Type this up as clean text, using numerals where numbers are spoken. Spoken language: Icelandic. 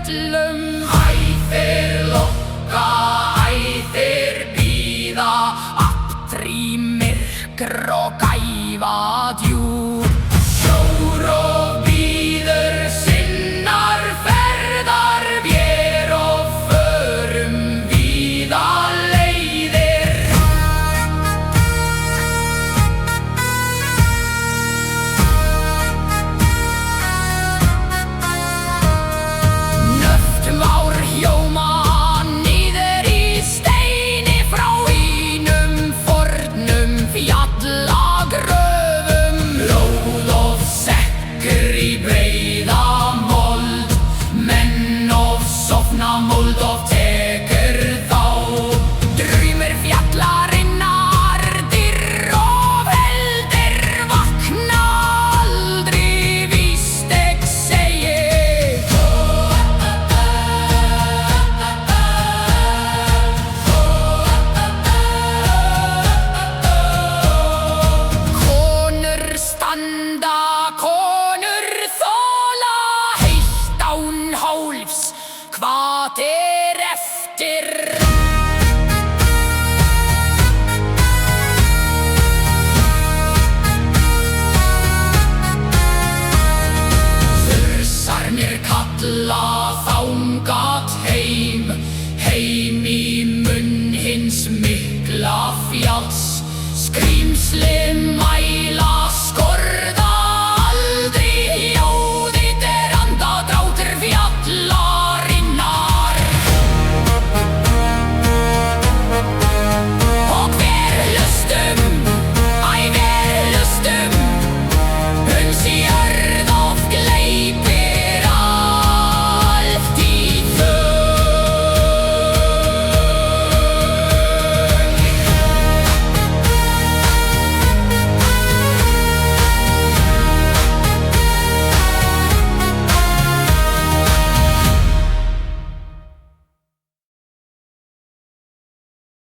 fjöllum. Æðir lokka, æðir bíða, aftrý myrkr og gæfa djúp. Sjór og bíður sinnar ferðar vér og förum víða leiðir. Nöft vár hljóma niður í steini frá hinum fornum fjallagröfum. Blóð og sekkur í breiða mold, menn of sofna, mold of tekur þá. Draumur fjallarinnar, dirr og veldir, vakna aldrei, víst ég segi. Konur standa, konur þola, heilt án hálfs, hvað eftir? Þursar mér kalla þangað heim, heim í munn hins mikla fjalls. Skrýmsli